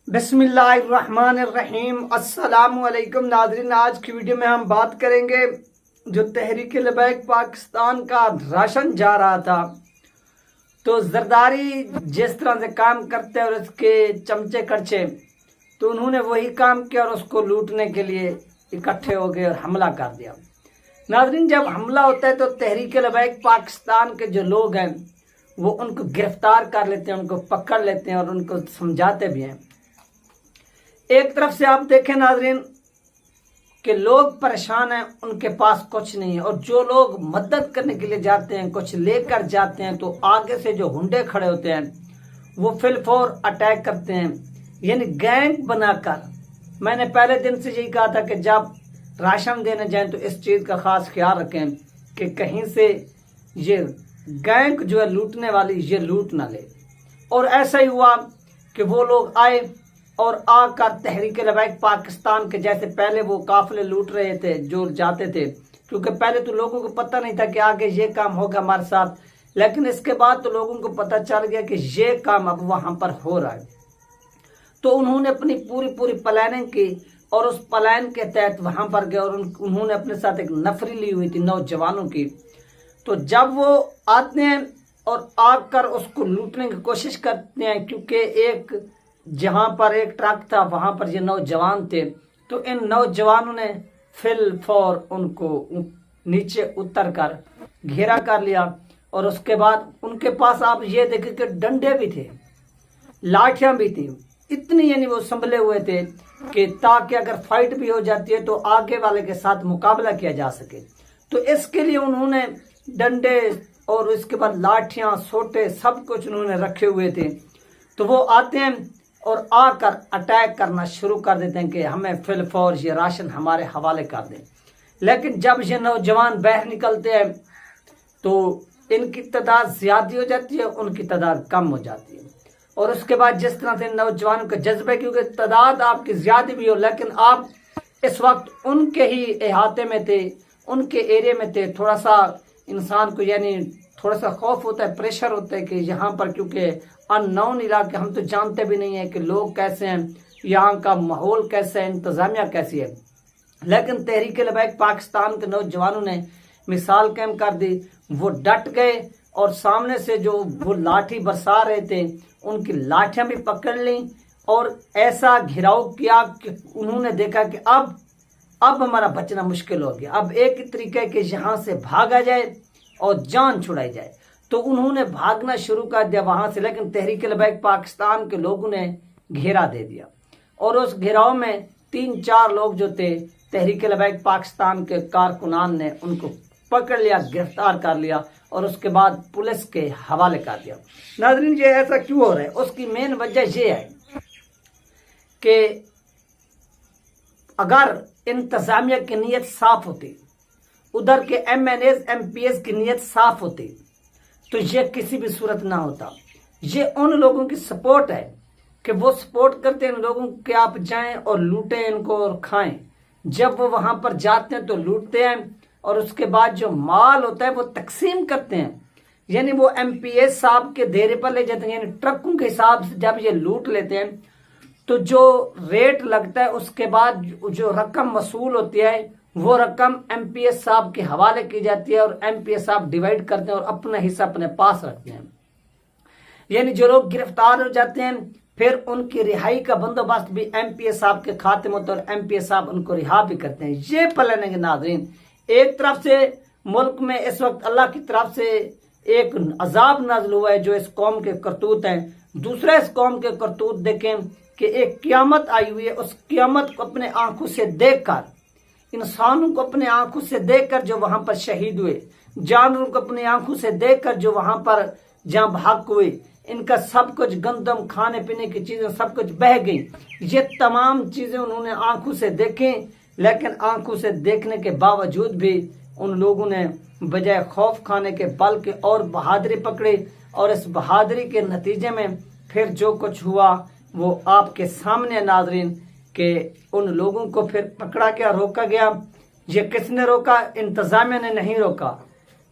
बिस्मिल्लाहिर्रहमानिर्रहीम। अस्सलाम वालेकुम नाज़रीन, आज की वीडियो में हम बात करेंगे जो तहरीक लबैक पाकिस्तान का राशन जा रहा था, तो जरदारी जिस तरह से काम करते हैं और उसके चमचे कड़चे, तो उन्होंने वही काम किया और उसको लूटने के लिए इकट्ठे हो गए और हमला कर दिया। नाज़रीन, जब हमला होता है तो तहरीक लबैक पाकिस्तान के जो लोग हैं वो उनको गिरफ्तार कर लेते हैं, उनको पकड़ लेते हैं और उनको समझाते भी हैं। एक तरफ से आप देखें नाज़रीन कि लोग परेशान हैं, उनके पास कुछ नहीं है, और जो लोग मदद करने के लिए जाते हैं, कुछ लेकर जाते हैं, तो आगे से जो हुंडे खड़े होते हैं वो फिलफोर अटैक करते हैं, यानी गैंग बनाकर। मैंने पहले दिन से यही कहा था कि जब राशन देने जाएं तो इस चीज़ का ख़ास ख्याल रखें कि कहीं से ये गैंग जो है लूटने वाली ये लूट ना ले। और ऐसा ही हुआ कि वो लोग आए और आकर तहरीक लबैक पाकिस्तान के जैसे पहले वो काफिले लूट रहे थे जो जाते थे, क्योंकि पहले तो लोगों को पता नहीं था कि आगे ये काम होगा हमारे साथ, लेकिन इसके बाद तो लोगों को पता चल गया कि ये काम अब वहां पर हो रहा है। तो उन्होंने अपनी पूरी प्लानिंग की और उस प्लान के तहत वहां पर गए और उन्होंने अपने साथ एक नफरी ली हुई थी नौजवानों की। तो जब वो आते हैं और आकर उसको लूटने की कोशिश करते हैं, क्योंकि एक जहां पर एक ट्रक था वहां पर ये नौजवान थे, तो इन नौजवानों ने फिल फौर उनको नीचे उतर कर घेरा कर लिया। और उसके बाद उनके पास आप ये देखें कि डंडे भी थे, लाठियां भी थी, इतनी यानी वो संभले हुए थे कि ताकि अगर फाइट भी हो जाती है तो आगे वाले के साथ मुकाबला किया जा सके। तो इसके लिए उन्होंने डंडे और इसके बाद लाठियां सोटे सब कुछ उन्होंने रखे हुए थे। तो वो आते हैं और आकर अटैक करना शुरू कर देते हैं कि हमें फिल फौर ये राशन हमारे हवाले कर दें। लेकिन जब ये नौजवान बाहर निकलते हैं तो इनकी तादाद ज्यादा हो जाती है, उनकी तादाद कम हो जाती है। और उसके बाद जिस तरह से नौजवानों का जज्बे, क्योंकि तादाद आपकी ज्यादा भी हो लेकिन आप इस वक्त उनके ही अहाते में थे, उनके एरिया में थे, थोड़ा सा इंसान को यानी थोड़ा सा खौफ होता है, प्रेशर होता है कि यहाँ पर क्योंकि अननोन इलाके, हम तो जानते भी नहीं है कि लोग कैसे हैं, यहाँ का माहौल कैसा है, इंतजामिया कैसी है। लेकिन तहरीक लबैक पाकिस्तान के नौजवानों ने मिसाल कायम कर दी, वो डट गए और सामने से जो वो लाठी बरसा रहे थे उनकी लाठियां भी पकड़ ली और ऐसा घिराव किया कि उन्होंने देखा कि अब हमारा बचना मुश्किल हो गया, अब एक ही तरीका है कि यहाँ से भागा जाए और जान छुड़ाई जाए। तो उन्होंने भागना शुरू कर दिया वहां से, लेकिन तहरीक लबैक पाकिस्तान के लोगों ने घेरा दे दिया और उस घेराव में 3-4 लोग जो थे तहरीक लबैक पाकिस्तान के कारकुनान ने उनको पकड़ लिया, गिरफ्तार कर लिया और उसके बाद पुलिस के हवाले कर दिया। नाज़रीन, ये ऐसा क्यों हो रहा है? उसकी मेन वजह यह है कि अगर इंतजामिया की नीयत साफ होती, उधर के MNAs MPs की नीयत साफ होती, तो ये किसी भी सूरत ना होता। ये उन लोगों की सपोर्ट है कि वो सपोर्ट करते हैं इन लोगों के, आप जाएं और लूटें इनको और खाएं। जब वो वहां पर जाते हैं तो लूटते हैं और उसके बाद जो माल होता है वो तकसीम करते हैं, यानी वो MPS साहब के देरे पर ले जाते हैं, यानी ट्रकों के हिसाब से जब ये लूट लेते हैं तो जो रेट लगता है उसके बाद जो रकम वसूल होती है वो रकम MPS साहब के हवाले की जाती है और MPS साहब डिवाइड करते हैं और अपना हिस्सा अपने पास रखते हैं। यानी जो लोग गिरफ्तार हो जाते हैं फिर उनकी रिहाई का बंदोबस्त भी MPS साहब के खाते में होता है और MPS साहब उनको रिहा भी करते हैं। ये प्लानिंग है नाज़रीन। एक तरफ से मुल्क में इस वक्त अल्लाह की तरफ से एक अजाब नाज़िल हुआ है जो इस कौम के करतूत हैं, दूसरा इस कौम के करतूत देखें कि एक क़यामत आई हुई है, उस क़यामत को अपने आंखों से देखकर, इंसानों को अपने आंखों से देखकर जो वहां पर शहीद हुए, जानवरों को अपनी आंखों से देखकर जो वहां पर जहां भाग हुए, इनका सब कुछ गंदम खाने पीने की चीजें सब कुछ बह गई। ये तमाम चीजें उन्होंने आंखों से देखें, लेकिन आंखों से देखने के बावजूद भी उन लोगों ने बजाय खौफ खाने के बल के और बहादुरी पकड़ी और इस बहादुरी के नतीजे में फिर जो कुछ हुआ वो आपके सामने नाज़रीन कि उन लोगों को फिर पकड़ा गया, रोका गया। ये किसने रोका? इंतजामिया ने नहीं रोका,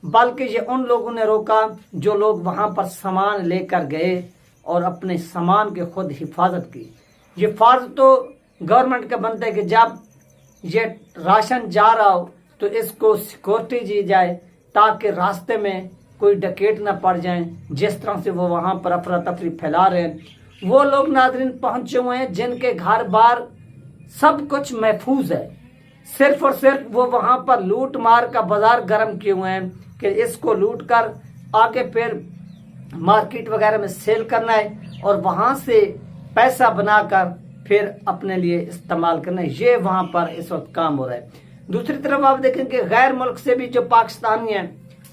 बल्कि ये उन लोगों ने रोका जो लोग वहां पर सामान लेकर गए और अपने सामान की खुद हिफाजत की। یہ فرض تو گورنمنٹ کا بنتا ہے کہ جب یہ راشن جا رہا ہو تو اس کو سیکورٹی دی جائے تاکہ راستے میں کوئی ڈکیٹ نہ پڑ جائیں، جس طرح سے وہ وہاں پر افراتفری پھیلا رہے ہیں۔ وہ لوگ ناظرین پہنچے ہوئے ہیں جن کے گھر بار سب کچھ محفوظ ہے، صرف اور صرف وہ وہاں پر لوٹ مار کا بازار گرم کیے ہوئے ہیں کہ اس کو لوٹ کر آگے پھر مارکیٹ وغیرہ میں سیل کرنا ہے اور وہاں سے پیسہ بنا کر پھر اپنے لیے استعمال کرنا ہے۔ یہ وہاں پر اس وقت کام ہو رہا ہے۔ دوسری طرف آپ دیکھیں کہ غیر ملک سے بھی جو پاکستانی ہیں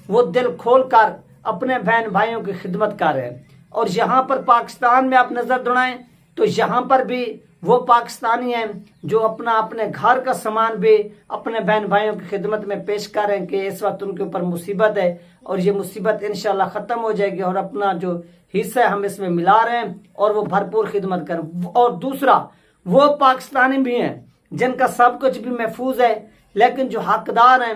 وہ دل کھول کر اپنے بہن بھائیوں کی خدمت کر رہے ہیں، اور یہاں پر پاکستان میں آپ نظر دوڑائیں تو یہاں پر بھی وہ پاکستانی ہیں جو اپنے گھر کا سامان بھی اپنے بہن بھائیوں کی خدمت میں پیش کر رہے ہیں کہ اس وقت ان کے اوپر مصیبت ہے اور یہ مصیبت انشاءاللہ ختم ہو جائے گی، اور اپنا جو حصہ ہے ہم اس میں ملا رہے ہیں اور وہ بھرپور خدمت کریں۔ اور دوسرا وہ پاکستانی بھی ہیں جن کا سب کچھ بھی محفوظ ہے، لیکن جو حقدار ہیں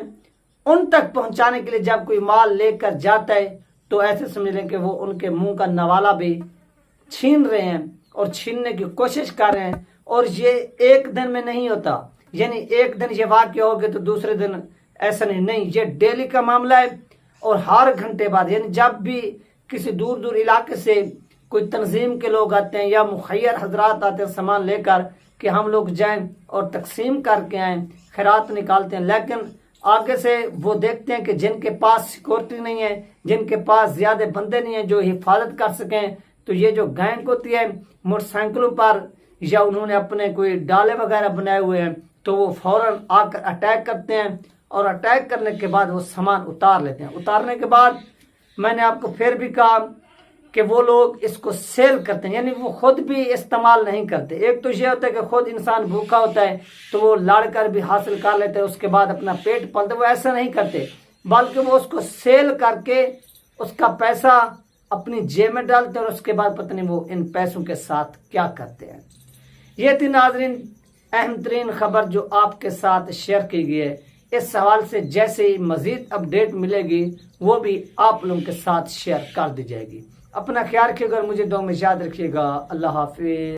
ان تک پہنچانے کے لیے جب کوئی مال لے کر جاتا ہے تو ایسے سمجھ لیں کہ وہ ان کے منہ کا نوالا بھی چھین رہے ہیں اور چھیننے کی کوشش کر رہے ہیں۔ اور یہ ایک دن میں نہیں ہوتا، یعنی ایک دن یہ واقع ہوگا تو دوسرے دن ایسا نہیں، یہ ڈیلی کا معاملہ ہے، اور ہر گھنٹے بعد، یعنی جب بھی کسی دور دور علاقے سے کوئی تنظیم کے لوگ آتے ہیں یا مخیر حضرات آتے ہیں سامان لے کر کہ ہم لوگ جائیں اور تقسیم کر کے آئیں، خیرات نکالتے ہیں، لیکن آگے سے وہ دیکھتے ہیں کہ جن کے پاس سیکورٹی نہیں ہے، جن کے پاس زیادہ بندے نہیں ہیں جو حفاظت کر سکیں، تو یہ جو گینگ ہوتی ہے موٹر سائیکلوں پر یا انہوں نے اپنے کوئی ڈالے وغیرہ بنائے ہوئے ہیں تو وہ فوراً آ کر اٹیک کرتے ہیں، اور اٹیک کرنے کے بعد وہ سامان اتار لیتے ہیں۔ اتارنے کے بعد میں نے آپ کو پھر بھی کہا کہ وہ لوگ اس کو سیل کرتے ہیں، یعنی وہ خود بھی استعمال نہیں کرتے۔ ایک تو یہ ہوتا ہے کہ خود انسان بھوکا ہوتا ہے تو وہ لڑ کر بھی حاصل کر لیتے ہیں، اس کے بعد اپنا پیٹ پالتے، وہ ایسا نہیں کرتے، بلکہ وہ اس کو سیل کر کے اس کا پیسہ اپنی جیب میں ڈالتے ہیں، اور اس کے بعد پتہ نہیں وہ ان پیسوں کے ساتھ کیا کرتے ہیں۔ یہ تھی ناظرین اہم ترین خبر جو آپ کے ساتھ شیئر کی گئی ہے۔ اس حوالے سے جیسے ہی مزید اپڈیٹ ملے گی وہ بھی آپ لوگوں کے ساتھ شیئر کر دی جائے گی۔ اپنا خیال رکھیے گا اور مجھے دعا میں یاد رکھیے گا۔ اللہ حافظ۔